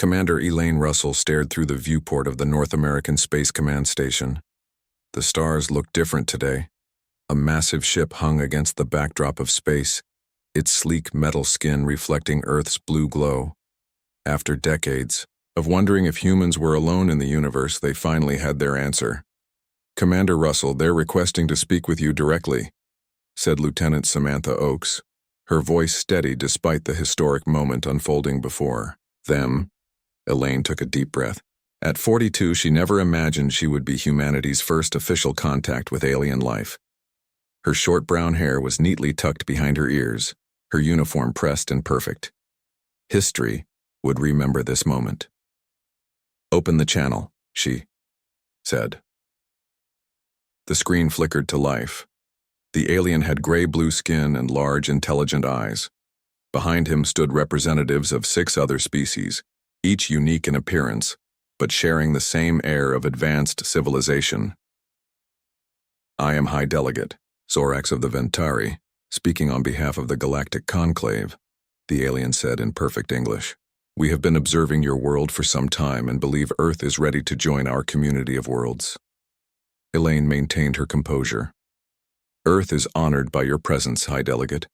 Commander Elaine Russell stared through the viewport of the North American Space Command Station. The stars looked different today. A massive ship hung against the backdrop of space, its sleek metal skin reflecting Earth's blue glow. After decades of wondering if humans were alone in the universe, they finally had their answer. "Commander Russell, they're requesting to speak with you directly," said Lieutenant Samantha Oakes, her voice steady despite the historic moment unfolding before them. Elaine took a deep breath. At 42, she never imagined she would be humanity's first official contact with alien life. Her short brown hair was neatly tucked behind her ears, her uniform pressed and perfect. History would remember this moment. "Open the channel," she said. The screen flickered to life. The alien had gray-blue skin and large, intelligent eyes. Behind him stood representatives of 6 other species, each unique in appearance, but sharing the same air of advanced civilization. "I am High Delegate Zorax of the Ventari, speaking on behalf of the Galactic Conclave," the alien said in perfect English. "We have been observing your world for some time and believe Earth is ready to join our community of worlds." Elaine maintained her composure. "Earth is honored by your presence, High Delegate.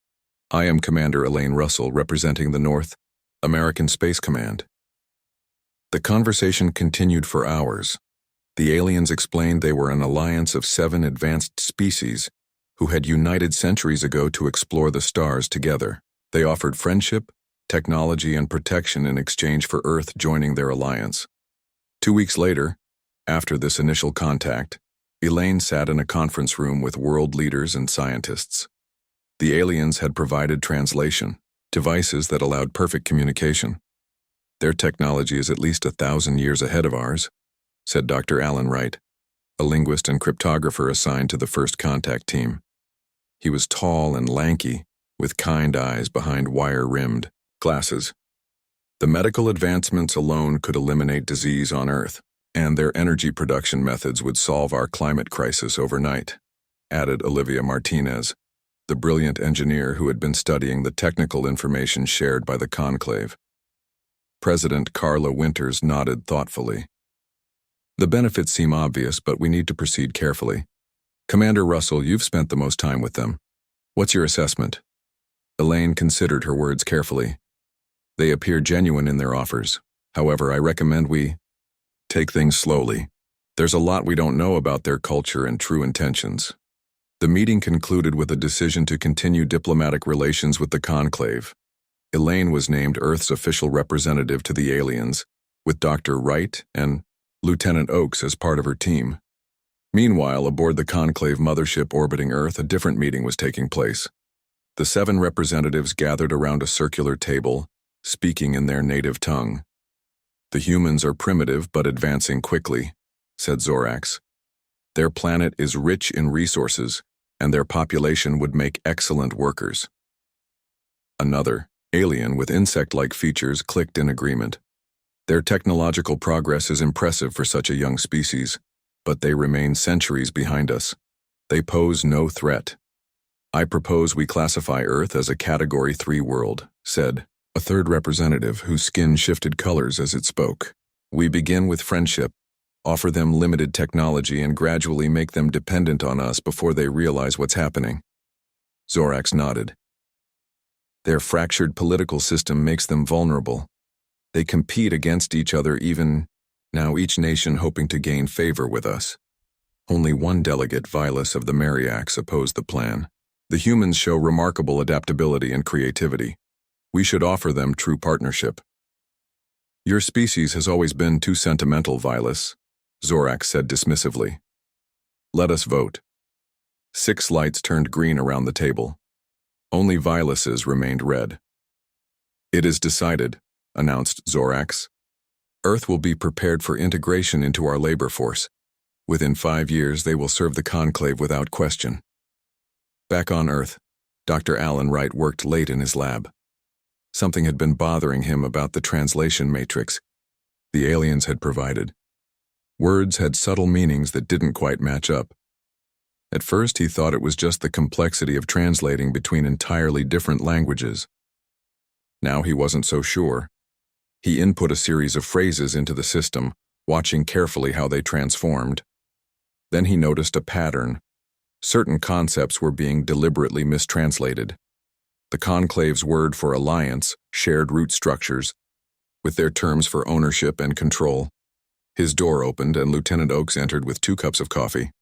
I am Commander Elaine Russell, representing the North American Space Command." The conversation continued for hours. The aliens explained they were an alliance of 7 advanced species who had united centuries ago to explore the stars together. They offered friendship, technology, and protection in exchange for Earth joining their alliance. 2 weeks later, after this initial contact, Elaine sat in a conference room with world leaders and scientists. The aliens had provided translation, devices that allowed perfect communication. "Their technology is at least 1,000 years ahead of ours," said Dr. Alan Wright, a linguist and cryptographer assigned to the first contact team. He was tall and lanky, with kind eyes behind wire-rimmed glasses. "The medical advancements alone could eliminate disease on Earth, and their energy production methods would solve our climate crisis overnight," added Olivia Martinez, the brilliant engineer who had been studying the technical information shared by the conclave. President Carla Winters nodded thoughtfully. "The benefits seem obvious, but we need to proceed carefully. Commander Russell, you've spent the most time with them. What's your assessment?" Elaine considered her words carefully. "They appear genuine in their offers. However, I recommend we take things slowly. There's a lot we don't know about their culture and true intentions." The meeting concluded with a decision to continue diplomatic relations with the conclave. Elaine was named Earth's official representative to the aliens, with Dr. Wright and Lieutenant Oakes as part of her team. Meanwhile, aboard the conclave mothership orbiting Earth, a different meeting was taking place. The 7 representatives gathered around a circular table, speaking in their native tongue. "The humans are primitive but advancing quickly," said Zorax. "Their planet is rich in resources, and their population would make excellent workers." Another, alien with insect-like features, clicked in agreement. "Their technological progress is impressive for such a young species, but they remain centuries behind us. They pose no threat." "I propose we classify Earth as a Category 3 world," said a third representative whose skin shifted colors as it spoke. "We begin with friendship, offer them limited technology, and gradually make them dependent on us before they realize what's happening." Zorax nodded. "Their fractured political system makes them vulnerable. They compete against each other even now, each nation hoping to gain favor with us. Only one delegate, Vilas of the Mariacs, opposed the plan. The humans show remarkable adaptability and creativity. We should offer them true partnership." "Your species has always been too sentimental, Vilas," Zorax said dismissively. "Let us vote." 6 lights turned green around the table. Only Vilas's remained red. "It is decided," announced Zorax. "Earth will be prepared for integration into our labor force. Within 5 years, they will serve the conclave without question." Back on Earth, Dr. Alan Wright worked late in his lab. Something had been bothering him about the translation matrix the aliens had provided. Words had subtle meanings that didn't quite match up. At first, he thought it was just the complexity of translating between entirely different languages. Now he wasn't so sure. He input a series of phrases into the system, watching carefully how they transformed. Then he noticed a pattern. Certain concepts were being deliberately mistranslated. The Conclave's word for alliance shared root structures, with their terms for ownership and control. His door opened and Lieutenant Oakes entered with 2 cups of coffee.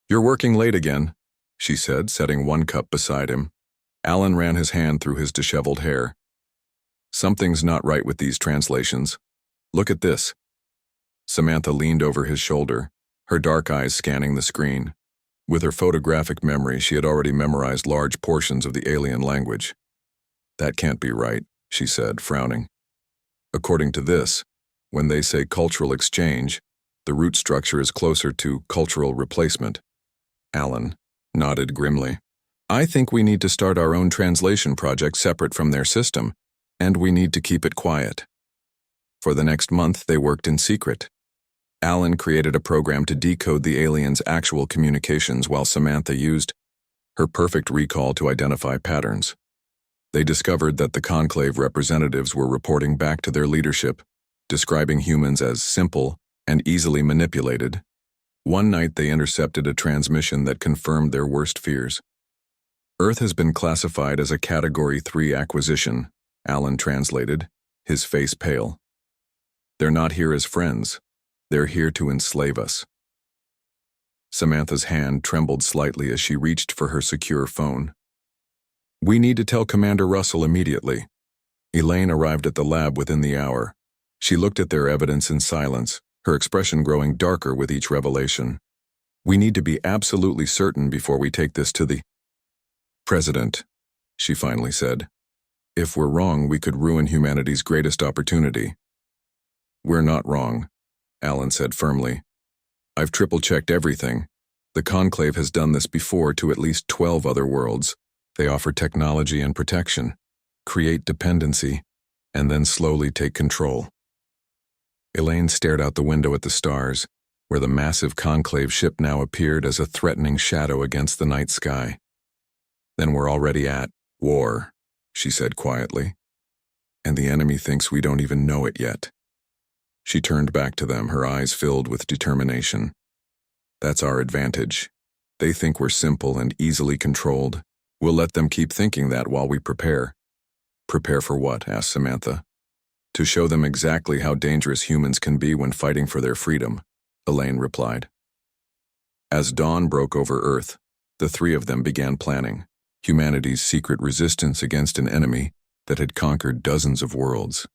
"You're working late again," she said, setting 1 cup beside him. Alan ran his hand through his disheveled hair. "Something's not right with these translations. Look at this." Samantha leaned over his shoulder, her dark eyes scanning the screen. With her photographic memory, she had already memorized large portions of the alien language. "That can't be right," she said, frowning. "According to this, when they say cultural exchange, the root structure is closer to cultural replacement." Alan nodded grimly. "I think we need to start our own translation project separate from their system, and we need to keep it quiet." For the next month, they worked in secret. Alan created a program to decode the aliens' actual communications while Samantha used her perfect recall to identify patterns. They discovered that the Conclave representatives were reporting back to their leadership, describing humans as simple and easily manipulated. One night they intercepted a transmission that confirmed their worst fears. "Earth has been classified as a Category 3 acquisition," Alan translated, his face pale. "They're not here as friends. They're here to enslave us." Samantha's hand trembled slightly as she reached for her secure phone. "We need to tell Commander Russell immediately." Elaine arrived at the lab within the hour. She looked at their evidence in silence, her expression growing darker with each revelation. "We need to be absolutely certain before we take this to the President," she finally said. "If we're wrong, we could ruin humanity's greatest opportunity." "We're not wrong," Alan said firmly. "I've triple-checked everything. The Conclave has done this before to at least 12 other worlds. They offer technology and protection, create dependency, and then slowly take control." Elaine stared out the window at the stars, where the massive Conclave ship now appeared as a threatening shadow against the night sky. "Then we're already at war," she said quietly. "And the enemy thinks we don't even know it yet." She turned back to them, her eyes filled with determination. "That's our advantage. They think we're simple and easily controlled. We'll let them keep thinking that while we prepare." "Prepare for what?" asked Samantha. "To show them exactly how dangerous humans can be when fighting for their freedom," Elaine replied. As dawn broke over Earth, the 3 of them began planning humanity's secret resistance against an enemy that had conquered dozens of worlds.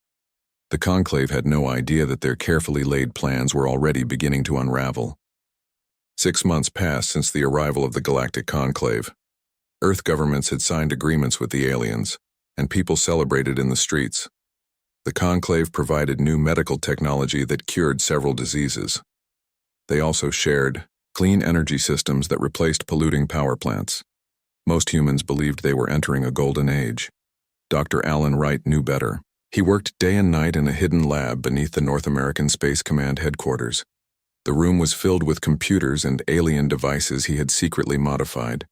The Conclave had no idea that their carefully laid plans were already beginning to unravel. 6 months passed since the arrival of the Galactic Conclave. Earth governments had signed agreements with the aliens, and people celebrated in the streets. The Conclave provided new medical technology that cured several diseases. They also shared clean energy systems that replaced polluting power plants. Most humans believed they were entering a golden age. Dr. Alan Wright knew better. He worked day and night in a hidden lab beneath the North American Space Command headquarters. The room was filled with computers and alien devices he had secretly modified.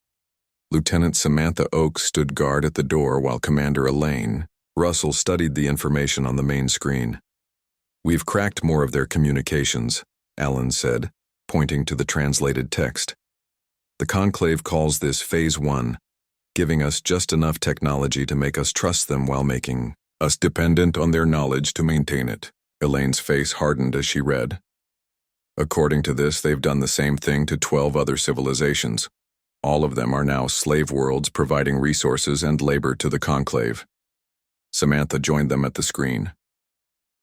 Lieutenant Samantha Oakes stood guard at the door while Commander Elaine Russell studied the information on the main screen. "We've cracked more of their communications," Alan said, pointing to the translated text. "The Conclave calls this Phase 1, giving us just enough technology to make us trust them while making us dependent on their knowledge to maintain it." Elaine's face hardened as she read. "According to this, they've done the same thing to 12 other civilizations. All of them are now slave worlds providing resources and labor to the Conclave." Samantha joined them at the screen.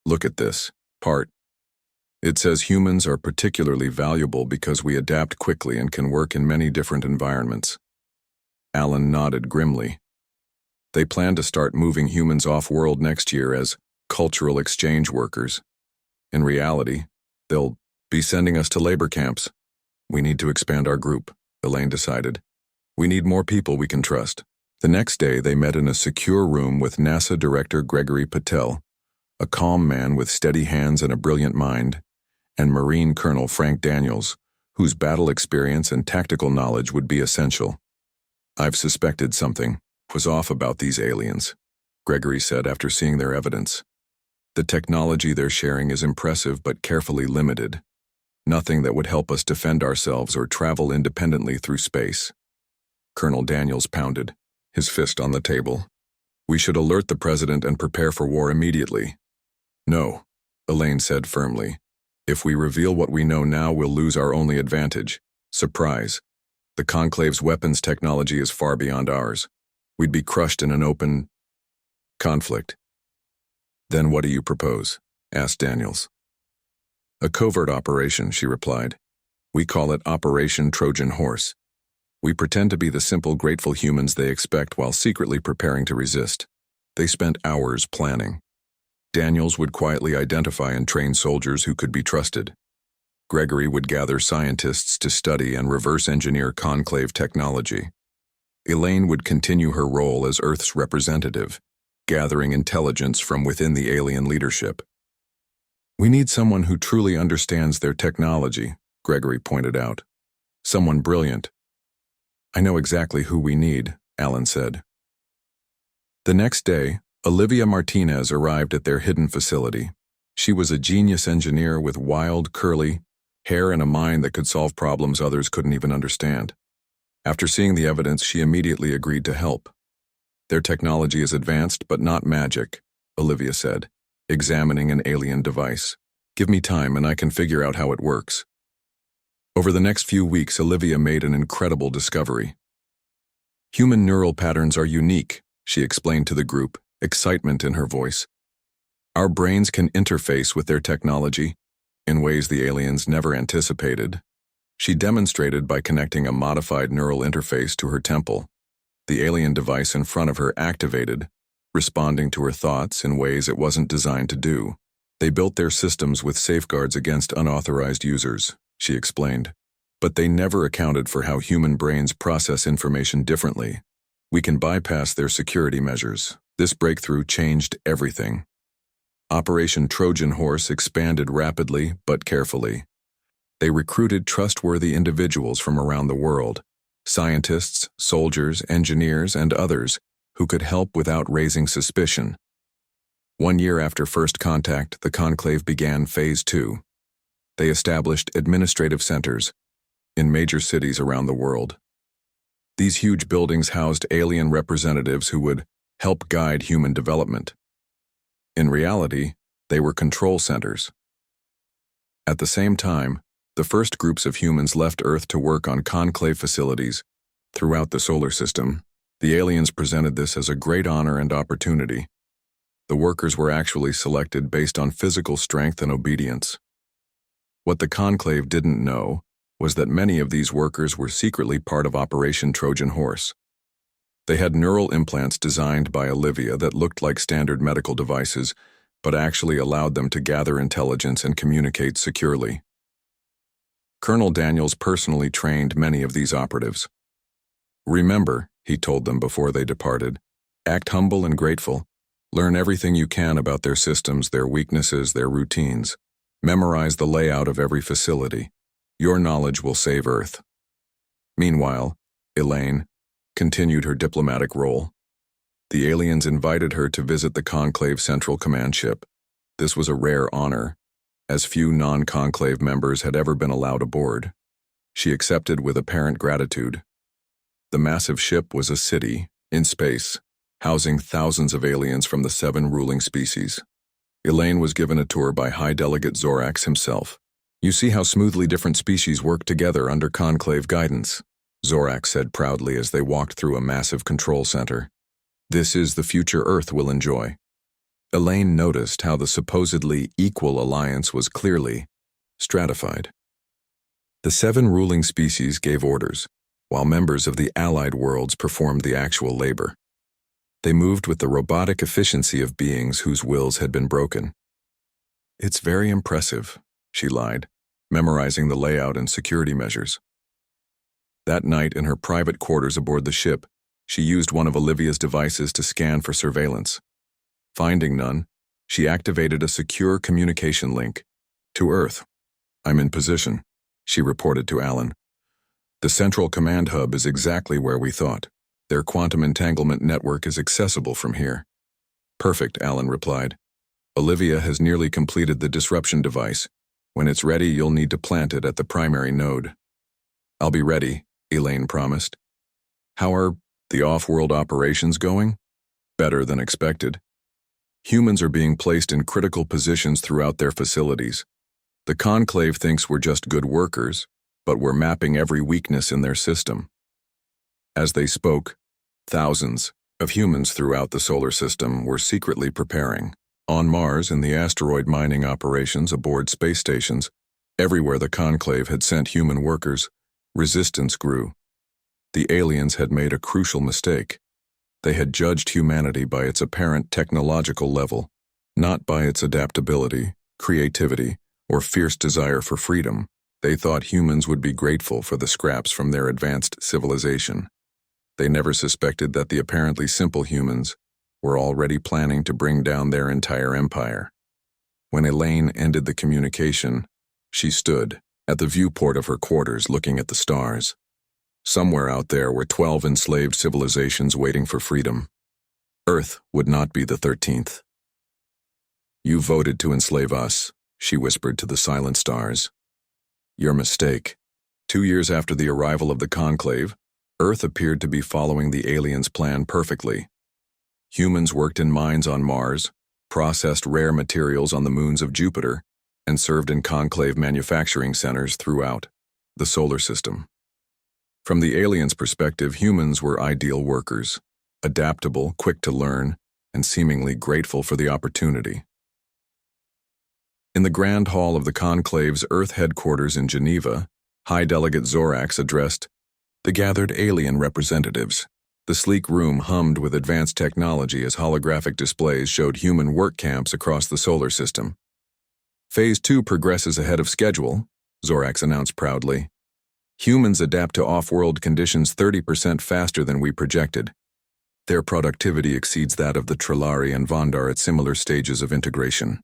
"Look at this part. It says humans are particularly valuable because we adapt quickly and can work in many different environments." Alan nodded grimly. "They plan to start moving humans off-world next year as cultural exchange workers. In reality, they'll be sending us to labor camps. We need to expand our group," Elaine decided. "We need more people we can trust." The next day, they met in a secure room with NASA Director Gregory Patel, a calm man with steady hands and a brilliant mind, and Marine Colonel Frank Daniels, whose battle experience and tactical knowledge would be essential. "I've suspected something was off about these aliens," Gregory said after seeing their evidence. The technology they're sharing is impressive but carefully limited. Nothing that would help us defend ourselves or travel independently through space. Colonel Daniels pounded, his fist on the table. We should alert the president and prepare for war immediately. No, Elaine said firmly. If we reveal what we know now, we'll lose our only advantage. Surprise. The Conclave's weapons technology is far beyond ours. We'd be crushed in an open conflict. Then what do you propose? Asked Daniels. A covert operation, she replied. We call it Operation Trojan Horse. We pretend to be the simple, grateful humans they expect while secretly preparing to resist. They spent hours planning. Daniels would quietly identify and train soldiers who could be trusted. Gregory would gather scientists to study and reverse engineer Conclave technology. Elaine would continue her role as Earth's representative, gathering intelligence from within the alien leadership. We need someone who truly understands their technology, Gregory pointed out. Someone brilliant. I know exactly who we need, Alan said. The next day, Olivia Martinez arrived at their hidden facility. She was a genius engineer with wild, curly hair and a mind that could solve problems others couldn't even understand. After seeing the evidence, she immediately agreed to help. Their technology is advanced but not magic, Olivia said, examining an alien device. Give me time and I can figure out how it works. Over the next few weeks, Olivia made an incredible discovery. Human neural patterns are unique, she explained to the group, excitement in her voice. Our brains can interface with their technology in ways the aliens never anticipated. She demonstrated by connecting a modified neural interface to her temple. The alien device in front of her activated, responding to her thoughts in ways it wasn't designed to do. They built their systems with safeguards against unauthorized users, she explained. But they never accounted for how human brains process information differently. We can bypass their security measures. This breakthrough changed everything. Operation Trojan Horse expanded rapidly but carefully. They recruited trustworthy individuals from around the world, scientists, soldiers, engineers, and others who could help without raising suspicion. 1 year after first contact, the Conclave began Phase 2. They established administrative centers in major cities around the world. These huge buildings housed alien representatives who would help guide human development. In reality, they were control centers. At the same time, the first groups of humans left Earth to work on Conclave facilities throughout the solar system. The aliens presented this as a great honor and opportunity. The workers were actually selected based on physical strength and obedience. What the Conclave didn't know was that many of these workers were secretly part of Operation Trojan Horse. They had neural implants designed by Olivia that looked like standard medical devices, but actually allowed them to gather intelligence and communicate securely. Colonel Daniels personally trained many of these operatives. Remember, he told them before they departed, act humble and grateful. Learn everything you can about their systems, their weaknesses, their routines. Memorize the layout of every facility. Your knowledge will save Earth. Meanwhile, Elaine continued her diplomatic role. The aliens invited her to visit the Conclave Central Command ship. This was a rare honor, as few non-Conclave members had ever been allowed aboard. She accepted with apparent gratitude. The massive ship was a city, in space, housing thousands of aliens from the 7 ruling species. Elaine was given a tour by High Delegate Zorax himself. You see how smoothly different species work together under Conclave guidance, Zorax said proudly as they walked through a massive control center. This is the future Earth will enjoy. Elaine noticed how the supposedly equal alliance was clearly stratified. The 7 ruling species gave orders, while members of the allied worlds performed the actual labor. They moved with the robotic efficiency of beings whose wills had been broken. It's very impressive, she lied, memorizing the layout and security measures. That night in her private quarters aboard the ship, she used one of Olivia's devices to scan for surveillance. Finding none, she activated a secure communication link. To Earth. I'm in position, she reported to Alan. The central command hub is exactly where we thought. Their quantum entanglement network is accessible from here. Perfect, Alan replied. Olivia has nearly completed the disruption device. When it's ready, you'll need to plant it at the primary node. I'll be ready, Elaine promised. How are the off-world operations going? Better than expected. Humans are being placed in critical positions throughout their facilities. The Conclave thinks we're just good workers, but we're mapping every weakness in their system. As they spoke, thousands of humans throughout the solar system were secretly preparing. On Mars, in the asteroid mining operations aboard space stations, everywhere the Conclave had sent human workers, resistance grew. The aliens had made a crucial mistake. They had judged humanity by its apparent technological level, not by its adaptability, creativity, or fierce desire for freedom. They thought humans would be grateful for the scraps from their advanced civilization. They never suspected that the apparently simple humans were already planning to bring down their entire empire. When Elaine ended the communication, she stood at the viewport of her quarters looking at the stars. Somewhere out there were 12 enslaved civilizations waiting for freedom. Earth would not be the 13th. You voted to enslave us, she whispered to the silent stars. Your mistake. 2 years after the arrival of the Conclave, Earth appeared to be following the aliens' plan perfectly. Humans worked in mines on Mars, processed rare materials on the moons of Jupiter, and served in Conclave manufacturing centers throughout the solar system. From the aliens' perspective, humans were ideal workers, adaptable, quick to learn, and seemingly grateful for the opportunity. In the Grand Hall of the Conclave's Earth headquarters in Geneva, High Delegate Zorax addressed the gathered alien representatives. The sleek room hummed with advanced technology as holographic displays showed human work camps across the solar system. Phase 2 progresses ahead of schedule, Zorax announced proudly. Humans adapt to off-world conditions 30% faster than we projected. Their productivity exceeds that of the Trillari and Vondar at similar stages of integration.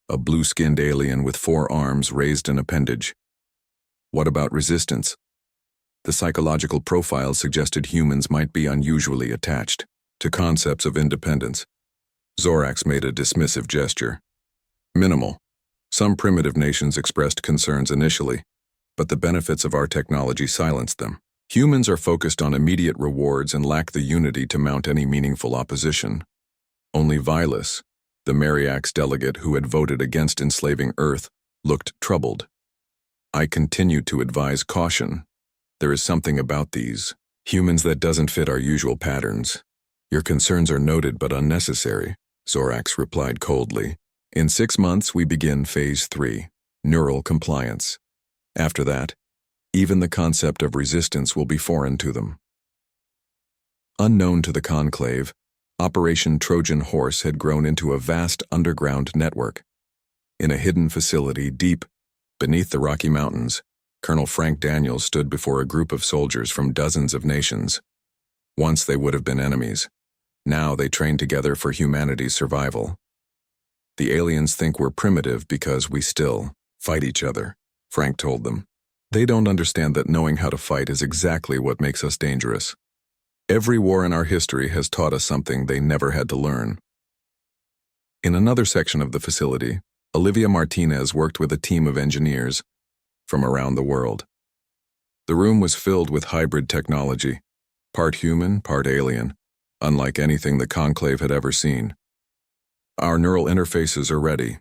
A blue-skinned alien with 4 arms raised an appendage. What about resistance? The psychological profile suggested humans might be unusually attached to concepts of independence. Zorax made a dismissive gesture. Minimal. Some primitive nations expressed concerns initially, but the benefits of our technology silenced them. Humans are focused on immediate rewards and lack the unity to mount any meaningful opposition. Only Vilas, the Mariax delegate who had voted against enslaving Earth, looked troubled. I continued to advise caution. There is something about these humans that doesn't fit our usual patterns. Your concerns are noted but unnecessary, Zorax replied coldly. In 6 months we begin Phase 3, neural compliance. After that, even the concept of resistance will be foreign to them. Unknown to the Conclave, Operation Trojan Horse had grown into a vast underground network. In a hidden facility deep beneath the Rocky Mountains, Colonel Frank Daniels stood before a group of soldiers from dozens of nations. Once they would have been enemies. Now they trained together for humanity's survival. The aliens think we're primitive because we still fight each other, Frank told them. They don't understand that knowing how to fight is exactly what makes us dangerous. Every war in our history has taught us something they never had to learn. In another section of the facility, Olivia Martinez worked with a team of engineers from around the world. The room was filled with hybrid technology, part human, part alien, unlike anything the Conclave had ever seen. Our neural interfaces are ready,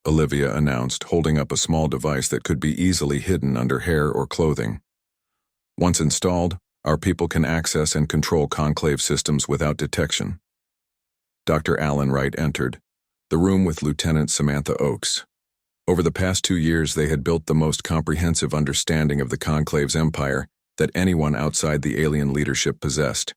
Olivia announced, holding up a small device that could be easily hidden under hair or clothing. Once installed, our people can access and control Conclave systems without detection. Dr. Alan Wright entered, the room with Lieutenant Samantha Oakes. Over the past 2 years, they had built the most comprehensive understanding of the Conclave's empire that anyone outside the alien leadership possessed.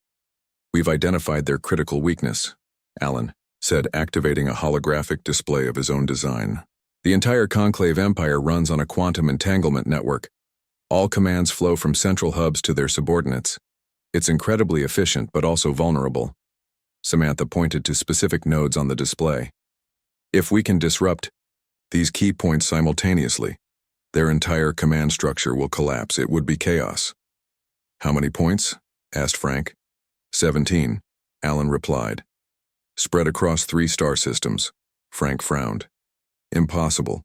We've identified their critical weakness, Alan said, activating a holographic display of his own design. The entire Conclave empire runs on a quantum entanglement network. All commands flow from central hubs to their subordinates. It's incredibly efficient but also vulnerable. Samantha pointed to specific nodes on the display. If we can disrupt these key points simultaneously, their entire command structure will collapse. It would be chaos. How many points? Asked Frank. 17, Alan replied. Spread across 3 star systems. Frank frowned. Impossible.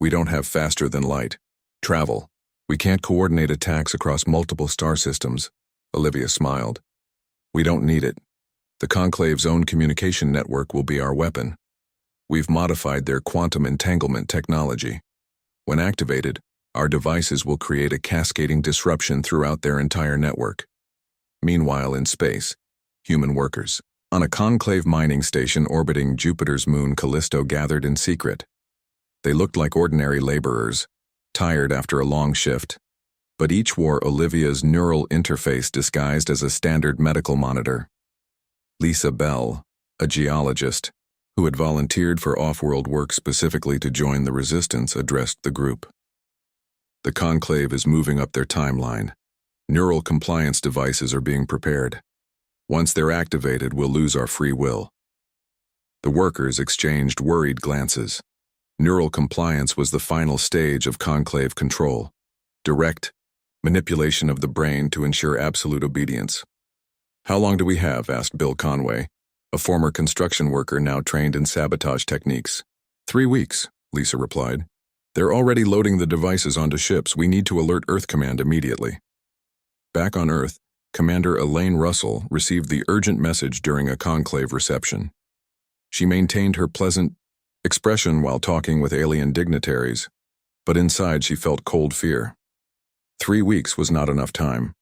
We don't have faster than light. Travel. We can't coordinate attacks across multiple star systems. Olivia smiled. We don't need it. The Conclave's own communication network will be our weapon. We've modified their quantum entanglement technology. When activated, our devices will create a cascading disruption throughout their entire network. Meanwhile, in space, human workers on a Conclave mining station orbiting Jupiter's moon Callisto gathered in secret. They looked like ordinary laborers, tired after a long shift, but each wore Olivia's neural interface disguised as a standard medical monitor. Lisa Bell, a geologist, who had volunteered for off-world work specifically to join the resistance, addressed the group. The Conclave is moving up their timeline. Neural compliance devices are being prepared. Once they're activated, we'll lose our free will. The workers exchanged worried glances. Neural compliance was the final stage of Conclave control. Direct manipulation of the brain to ensure absolute obedience. How long do we have? Asked Bill Conway, a former construction worker now trained in sabotage techniques. 3 weeks, Lisa replied. They're already loading the devices onto ships. We need to alert Earth Command immediately. Back on Earth, Commander Elaine Russell received the urgent message during a Conclave reception. She maintained her pleasant expression while talking with alien dignitaries, but inside she felt cold fear. 3 weeks was not enough time.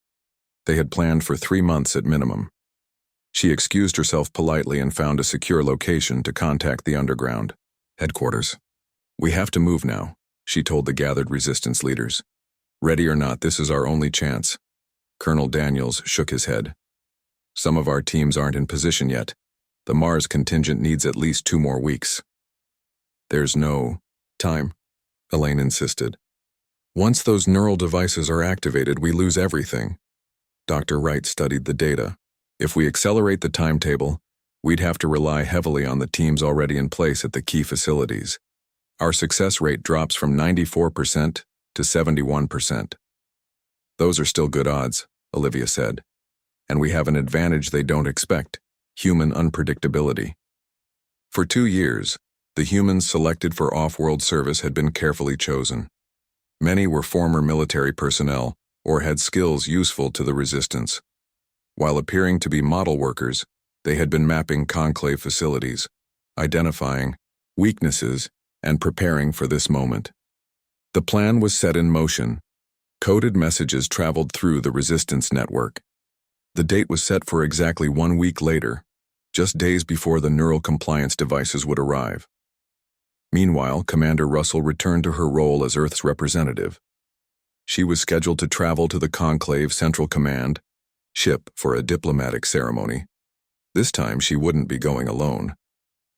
They had planned for 3 months at minimum. She excused herself politely and found a secure location to contact the underground headquarters. We have to move now, she told the gathered resistance leaders. Ready or not, this is our only chance. Colonel Daniels shook his head. Some of our teams aren't in position yet. The Mars contingent needs at least 2 more weeks. There's no time, Elaine insisted. Once those neural devices are activated, we lose everything. Dr. Wright studied the data. If we accelerate the timetable, we'd have to rely heavily on the teams already in place at the key facilities. Our success rate drops from 94% to 71%. Those are still good odds, Olivia said. And we have an advantage they don't expect, human unpredictability. For 2 years, the humans selected for off-world service had been carefully chosen. Many were former military personnel or had skills useful to the resistance. While appearing to be model workers, they had been mapping Conclave facilities, identifying weaknesses, and preparing for this moment. The plan was set in motion. Coded messages traveled through the resistance network. The date was set for exactly 1 week later, just days before the neural compliance devices would arrive. Meanwhile, Commander Russell returned to her role as Earth's representative. She was scheduled to travel to the Conclave Central Command ship for a diplomatic ceremony. This time she wouldn't be going alone.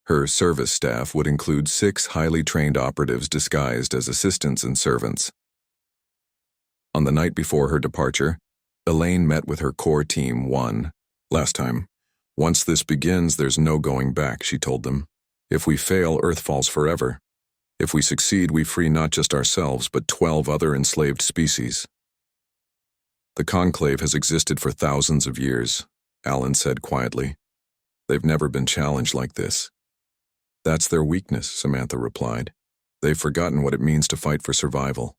Her service staff would include 6 highly trained operatives disguised as assistants and servants. On the night before her departure, Elaine met with her core team last time. Once this begins, there's no going back, she told them. If we fail, Earth falls forever. If we succeed, we free not just ourselves, but 12 other enslaved species. The Conclave has existed for thousands of years, Alan said quietly. They've never been challenged like this. That's their weakness, Samantha replied. They've forgotten what it means to fight for survival.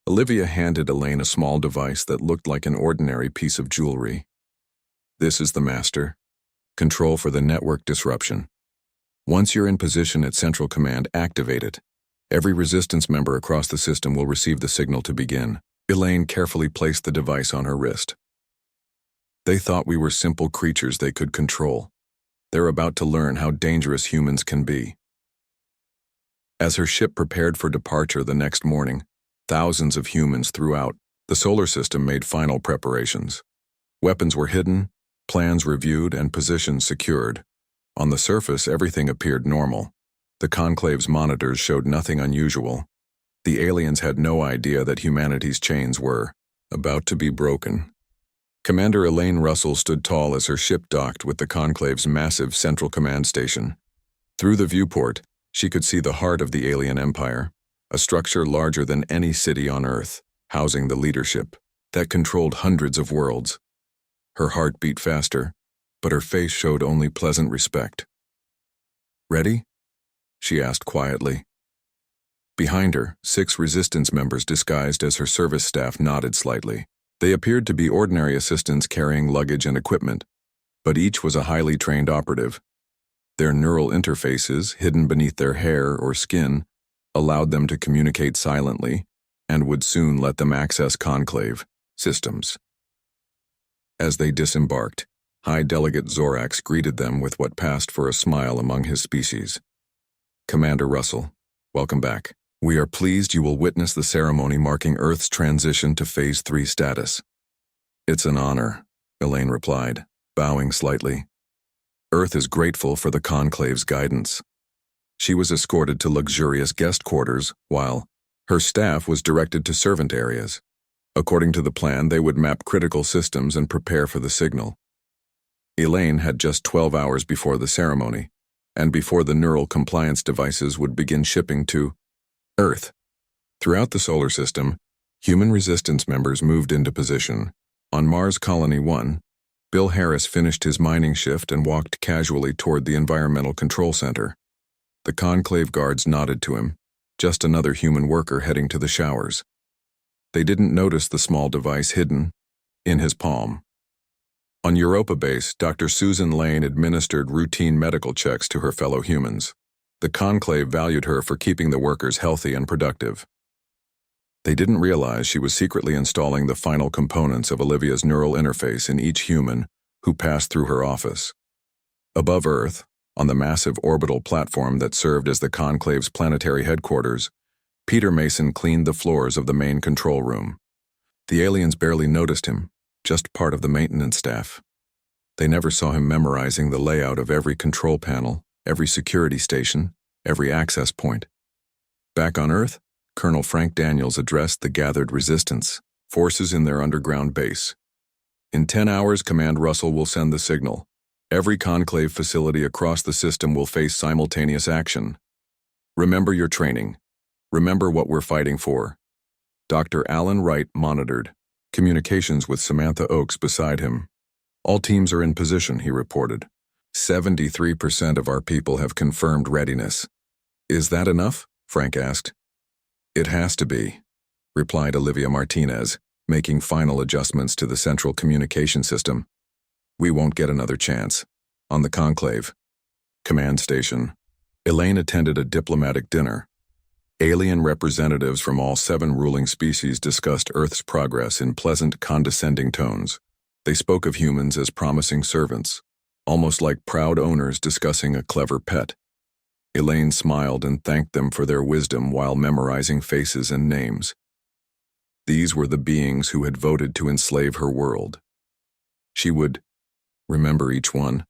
Olivia handed Elaine a small device that looked like an ordinary piece of jewelry. This is the master. Control for the network disruption. Once you're in position at Central Command, activate it. Every resistance member across the system will receive the signal to begin. Elaine carefully placed the device on her wrist. They thought we were simple creatures they could control. They're about to learn how dangerous humans can be. As her ship prepared for departure the next morning, thousands of humans throughout the solar system made final preparations. Weapons were hidden, plans reviewed, and positions secured. On the surface, everything appeared normal. The Conclave's monitors showed nothing unusual. The aliens had no idea that humanity's chains were about to be broken. Commander Elaine Russell stood tall as her ship docked with the Conclave's massive Central Command station. Through the viewport, she could see the heart of the alien empire, a structure larger than any city on Earth, housing the leadership that controlled hundreds of worlds. Her heart beat faster, but her face showed only pleasant respect. Ready? she asked quietly. Behind her, 6 resistance members disguised as her service staff nodded slightly. They appeared to be ordinary assistants carrying luggage and equipment, but each was a highly trained operative. Their neural interfaces, hidden beneath their hair or skin, allowed them to communicate silently and would soon let them access conclave systems. As they disembarked, High Delegate Zorax greeted them with what passed for a smile among his species. "Commander Russell, welcome back. We are pleased you will witness the ceremony marking Earth's transition to Phase 3 status." "It's an honor," Elaine replied, bowing slightly. "Earth is grateful for the Conclave's guidance." She was escorted to luxurious guest quarters, while her staff was directed to servant areas. According to the plan, they would map critical systems and prepare for the signal. Elaine had just 12 hours before the ceremony, and before the neural compliance devices would begin shipping to Earth. Throughout the solar system, human resistance members moved into position. On Mars Colony 1, Bill Harris finished his mining shift and walked casually toward the Environmental Control Center. The Conclave guards nodded to him, just another human worker heading to the showers. They didn't notice the small device hidden in his palm. On Europa Base, Dr. Susan Lane administered routine medical checks to her fellow humans. The Conclave valued her for keeping the workers healthy and productive. They didn't realize she was secretly installing the final components of Olivia's neural interface in each human who passed through her office. Above Earth, on the massive orbital platform that served as the Conclave's planetary headquarters, Peter Mason cleaned the floors of the main control room. The aliens barely noticed him, just part of the maintenance staff. They never saw him memorizing the layout of every control panel, every security station, every access point. Back on Earth, Colonel Frank Daniels addressed the gathered resistance forces in their underground base. "In 10 hours, Command Russell will send the signal. Every Conclave facility across the system will face simultaneous action. Remember your training. Remember what we're fighting for." Dr. Alan Wright monitored communications with Samantha Oakes beside him. "All teams are in position," he reported. 73% of our people have confirmed readiness." "Is that enough?" Frank asked. "It has to be," replied Olivia Martinez, making final adjustments to the central communication system. "We won't get another chance." On the Conclave command station, Elaine attended a diplomatic dinner. Alien representatives from all 7 ruling species discussed Earth's progress in pleasant, condescending tones. They spoke of humans as promising servants, almost like proud owners discussing a clever pet. Elaine smiled and thanked them for their wisdom while memorizing faces and names. These were the beings who had voted to enslave her world. She would remember each one.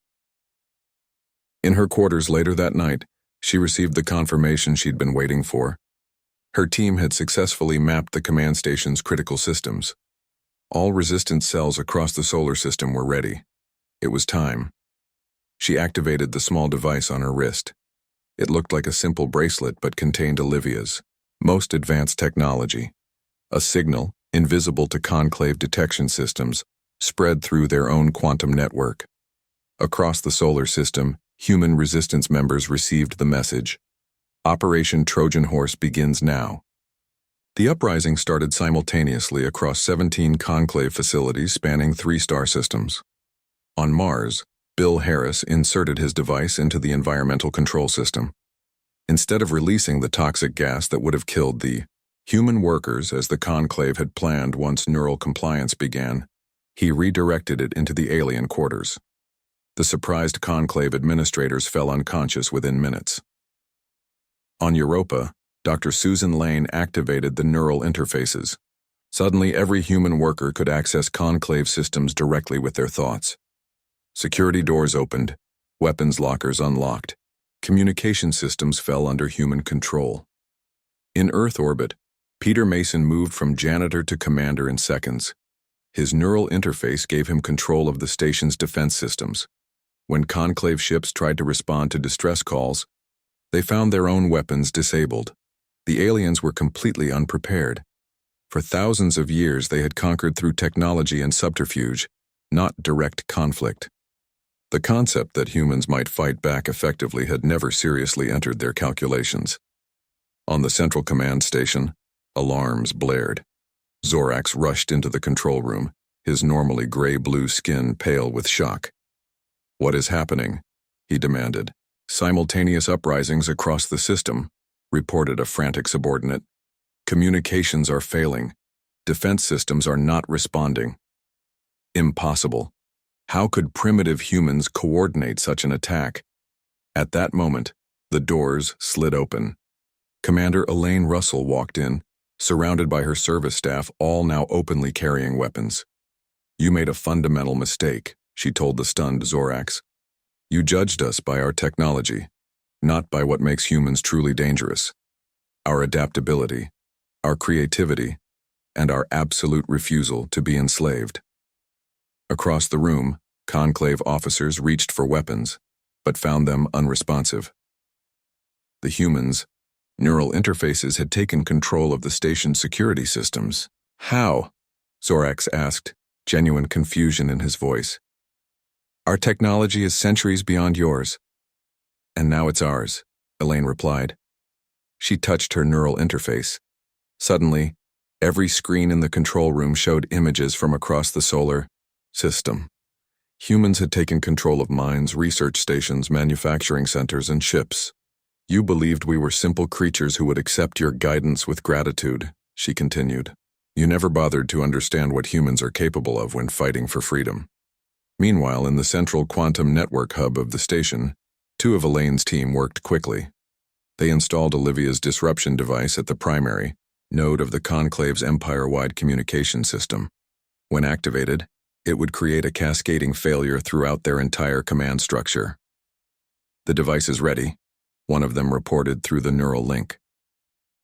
In her quarters later that night, she received the confirmation she'd been waiting for. Her team had successfully mapped the command station's critical systems. All resistance cells across the solar system were ready. It was time. She activated the small device on her wrist. It looked like a simple bracelet but contained Olivia's most advanced technology. A signal, invisible to Conclave detection systems, spread through their own quantum network. Across the solar system, human resistance members received the message: "Operation Trojan Horse begins now." The uprising started simultaneously across 17 Conclave facilities spanning 3 star systems. On Mars, Bill Harris inserted his device into the environmental control system. Instead of releasing the toxic gas that would have killed the human workers as the Conclave had planned once neural compliance began, he redirected it into the alien quarters. The surprised Conclave administrators fell unconscious within minutes. On Europa, Dr. Susan Lane activated the neural interfaces. Suddenly, every human worker could access Conclave systems directly with their thoughts. Security doors opened, weapons lockers unlocked, communication systems fell under human control. In Earth orbit, Peter Mason moved from janitor to commander in seconds. His neural interface gave him control of the station's defense systems. When Conclave ships tried to respond to distress calls, they found their own weapons disabled. The aliens were completely unprepared. For thousands of years they had conquered through technology and subterfuge, not direct conflict. The concept that humans might fight back effectively had never seriously entered their calculations. On the central command station, alarms blared. Zorax rushed into the control room, his normally gray-blue skin pale with shock. "What is happening?" he demanded. "Simultaneous uprisings across the system," reported a frantic subordinate. "Communications are failing. Defense systems are not responding." Impossible. How could primitive humans coordinate such an attack? At that moment, the doors slid open. Commander Elaine Russell walked in, surrounded by her service staff, all now openly carrying weapons. "You made a fundamental mistake," she told the stunned Zorax. "You judged us by our technology, not by what makes humans truly dangerous. Our adaptability, our creativity, and our absolute refusal to be enslaved." Across the room, Conclave officers reached for weapons, but found them unresponsive. The humans' neural interfaces had taken control of the station's security systems. "How?" Zorax asked, genuine confusion in his voice. "Our technology is centuries beyond yours." "And now it's ours," Elaine replied. She touched her neural interface. Suddenly, every screen in the control room showed images from across the solar system. Humans had taken control of mines, research stations, manufacturing centers, and ships. "You believed we were simple creatures who would accept your guidance with gratitude," she continued. "You never bothered to understand what humans are capable of when fighting for freedom." Meanwhile, in the central quantum network hub of the station, two of Elaine's team worked quickly. They installed Olivia's disruption device at the primary node of the Conclave's empire-wide communication system. When activated, it would create a cascading failure throughout their entire command structure. "The device is ready," one of them reported through the neural link.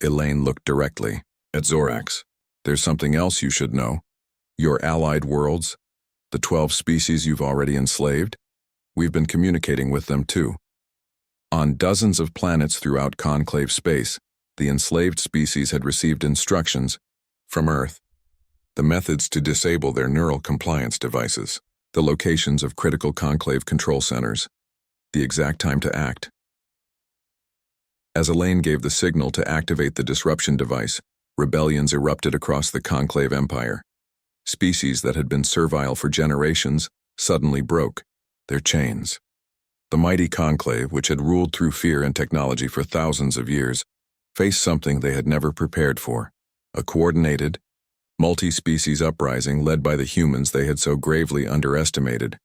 Elaine looked directly at Zorax. "There's something else you should know. Your allied worlds, the 12 species you've already enslaved, we've been communicating with them too. On dozens of planets throughout Conclave space, the enslaved species had received instructions from Earth. The methods to disable their neural compliance devices, the locations of critical Conclave control centers, the exact time to act." As Elaine gave the signal to activate the disruption device, rebellions erupted across the Conclave Empire. Species that had been servile for generations suddenly broke their chains. The mighty Conclave, which had ruled through fear and technology for thousands of years, faced something they had never prepared for: a coordinated, multi-species uprising led by the humans they had so gravely underestimated.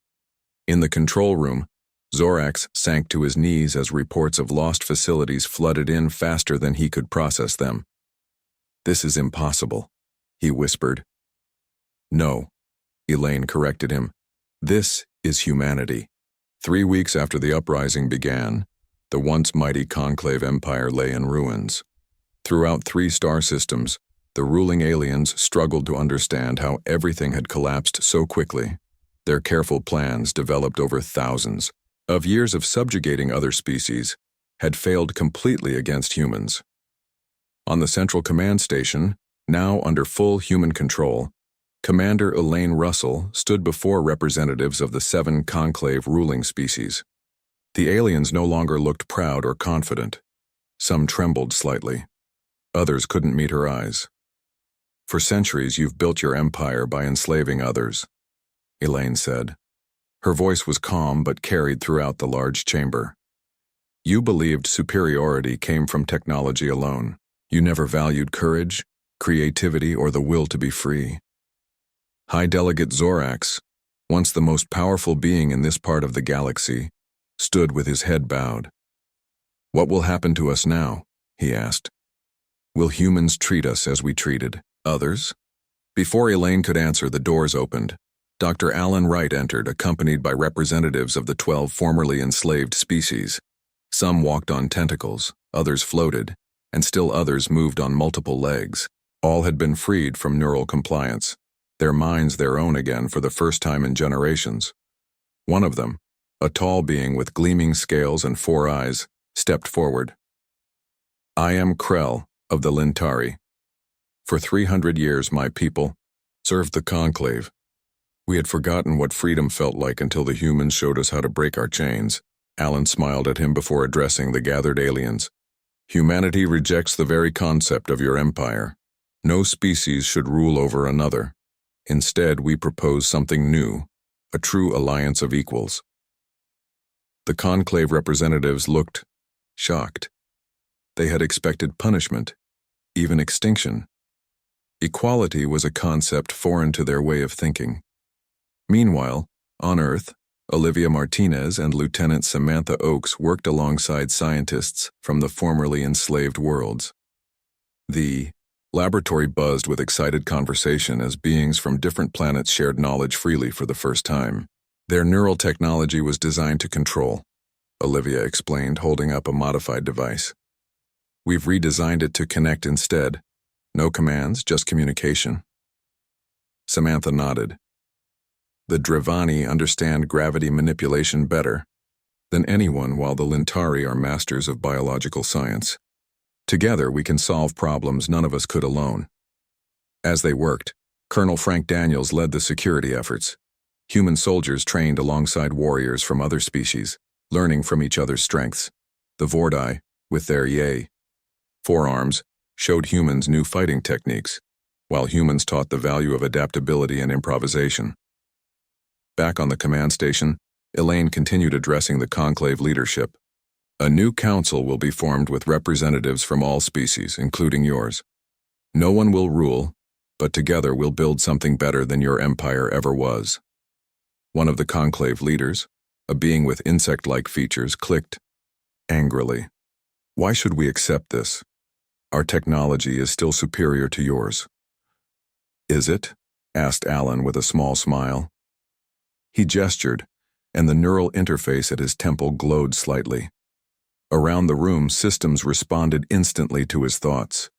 In the control room, Zorax sank to his knees as reports of lost facilities flooded in faster than he could process them. "This is impossible," he whispered. "No," Elaine corrected him. "This is humanity." 3 weeks after the uprising began, the once mighty Conclave Empire lay in ruins. Throughout 3 star systems, the ruling aliens struggled to understand how everything had collapsed so quickly. Their careful plans, developed over thousands of years of subjugating other species, had failed completely against humans. On the central command station, now under full human control, Commander Elaine Russell stood before representatives of the 7 Conclave ruling species. The aliens no longer looked proud or confident. Some trembled slightly. Others couldn't meet her eyes. "For centuries you've built your empire by enslaving others," Elaine said. Her voice was calm but carried throughout the large chamber. "You believed superiority came from technology alone. You never valued courage, creativity, or the will to be free." High Delegate Zorax, once the most powerful being in this part of the galaxy, stood with his head bowed. "What will happen to us now?" he asked. "Will humans treat us as we treated others?" Before Elaine could answer, the doors opened. Dr. Alan Wright entered, accompanied by representatives of the 12 formerly enslaved species. Some walked on tentacles, others floated, and still others moved on multiple legs. All had been freed from neural compliance, their minds their own again for the first time in generations. One of them, a tall being with gleaming scales and 4 eyes, stepped forward. "I am Krell of the Lintari. For 300 years my people served the Conclave. We had forgotten what freedom felt like until the humans showed us how to break our chains. Alan smiled at him before addressing the gathered aliens. Humanity rejects the very concept of your empire. No species should rule over another. Instead, we propose something new, a true alliance of equals. The conclave representatives looked shocked. They had expected punishment, even extinction. Equality was a concept foreign to their way of thinking. Meanwhile, on Earth, Olivia Martinez and Lieutenant Samantha Oakes worked alongside scientists from the formerly enslaved worlds. The laboratory buzzed with excited conversation as beings from different planets shared knowledge freely for the first time. Their neural technology was designed to control, Olivia explained, holding up a modified device. We've redesigned it to connect instead. No commands, just communication. Samantha nodded. The Drevani understand gravity manipulation better than anyone, while the Lintari are masters of biological science. Together, we can solve problems none of us could alone. As they worked, Colonel Frank Daniels led the security efforts. Human soldiers trained alongside warriors from other species, learning from each other's strengths. The Vordai, with their forearms, showed humans new fighting techniques, while humans taught the value of adaptability and improvisation. Back on the command station, Elaine continued addressing the conclave leadership. A new council will be formed with representatives from all species, including yours. No one will rule, but together we'll build something better than your empire ever was. One of the conclave leaders, a being with insect-like features, clicked angrily. Why should we accept this? Our technology is still superior to yours. Is it? Asked Alan with a small smile. He gestured, and the neural interface at his temple glowed slightly. Around the room, systems responded instantly to his thoughts.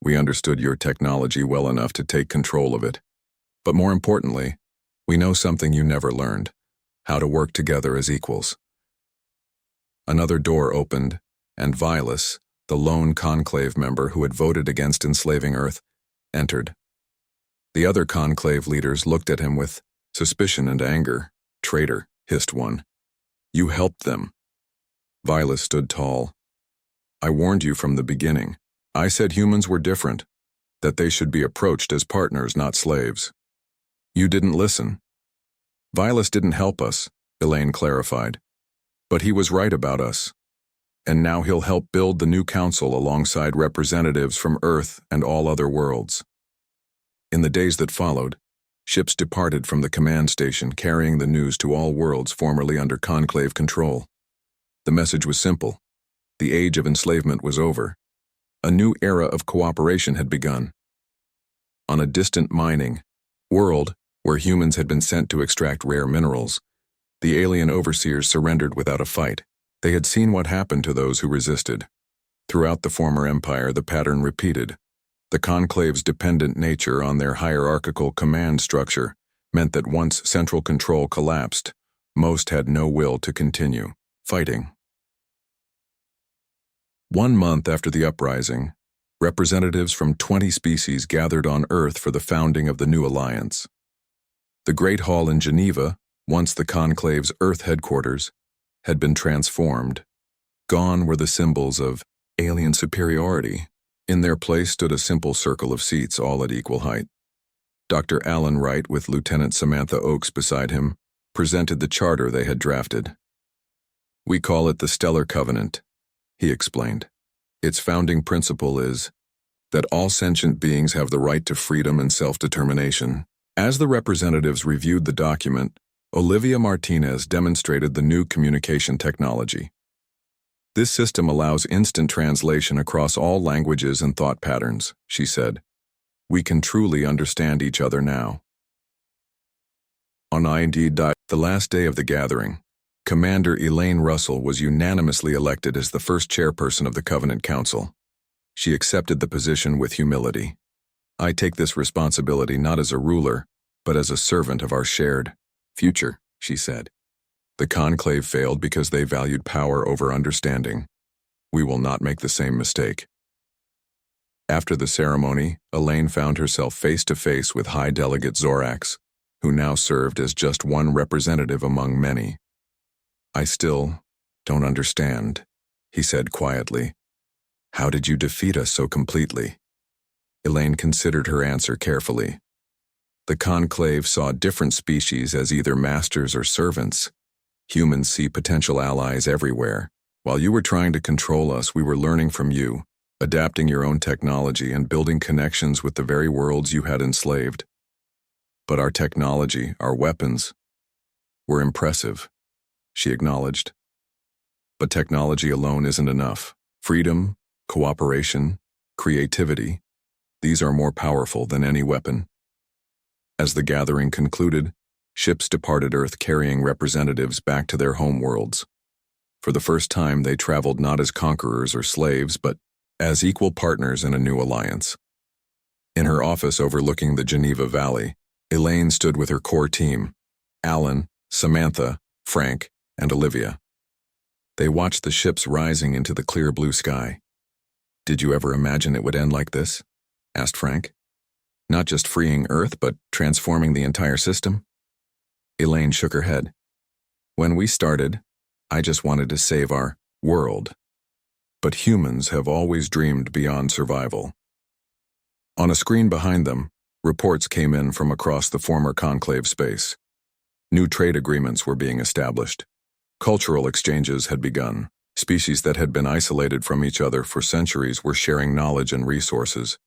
We understood your technology well enough to take control of it. But more importantly, we know something you never learned: how to work together as equals. Another door opened, and Vilas, the lone conclave member who had voted against enslaving Earth, entered. The other conclave leaders looked at him with suspicion and anger. Traitor, hissed one. You helped them. Vilas stood tall. I warned you from the beginning. I said humans were different, that they should be approached as partners, not slaves. You didn't listen. Vilas didn't help us, Elaine clarified. But he was right about us. And now he'll help build the new council alongside representatives from Earth and all other worlds. In the days that followed, ships departed from the command station carrying the news to all worlds formerly under conclave control. The message was simple. The age of enslavement was over. A new era of cooperation had begun. On a distant mining world where humans had been sent to extract rare minerals, the alien overseers surrendered without a fight. They had seen what happened to those who resisted. Throughout the former empire, the pattern repeated. The conclave's dependent nature on their hierarchical command structure meant that once central control collapsed, most had no will to continue fighting. 1 month after the uprising, representatives from 20 species gathered on Earth for the founding of the new alliance. The Great Hall in Geneva, once the conclave's Earth headquarters, had been transformed. Gone were the symbols of alien superiority. In their place stood a simple circle of seats, all at equal height. Dr. Alan Wright, with Lieutenant Samantha Oakes beside him, presented the charter they had drafted. We call it the Stellar Covenant, he explained. Its founding principle is that all sentient beings have the right to freedom and self-determination. As the representatives reviewed the document, Olivia Martinez demonstrated the new communication technology. This system allows instant translation across all languages and thought patterns, she said. We can truly understand each other now. On the last day of the gathering, Commander Elaine Russell was unanimously elected as the first chairperson of the Covenant Council. She accepted the position with humility. I take this responsibility not as a ruler, but as a servant of our shared future, she said. The conclave failed because they valued power over understanding. We will not make the same mistake. After the ceremony, Elaine found herself face to face with High Delegate Zorax. who now served as just one representative among many. "I still don't understand," he said quietly. "How did you defeat us so completely?" Elaine considered her answer carefully. The conclave saw different species as either masters or servants. Humans see potential allies everywhere. While you were trying to control us, we were learning from you, adapting your own technology and building connections with the very worlds you had enslaved. But our technology, our weapons, were impressive, she acknowledged. But technology alone isn't enough. Freedom, cooperation, creativity, these are more powerful than any weapon. As the gathering concluded, ships departed Earth carrying representatives back to their home worlds. For the first time, they traveled not as conquerors or slaves, but as equal partners in a new alliance. In her office overlooking the Geneva Valley, Elaine stood with her core team, Alan, Samantha, Frank, and Olivia. They watched the ships rising into the clear blue sky. "Did you ever imagine it would end like this?" asked Frank. "Not just freeing Earth, but transforming the entire system?" Elaine shook her head. "When we started, I just wanted to save our world. But humans have always dreamed beyond survival." On a screen behind them, reports came in from across the former conclave space. New trade agreements were being established. Cultural exchanges had begun. Species that had been isolated from each other for centuries were sharing knowledge and resources.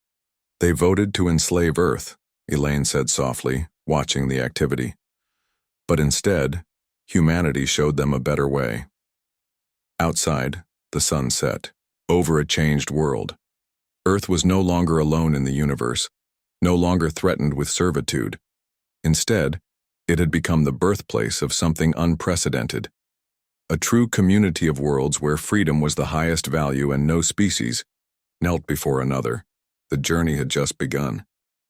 "They voted to enslave Earth," Elaine said softly, watching the activity. "But instead, humanity showed them a better way." Outside, the sun set, over a changed world. Earth was no longer alone in the universe, no longer threatened with servitude. Instead, it had become the birthplace of something unprecedented. A true community of worlds where freedom was the highest value and no species knelt before another. The journey had just begun.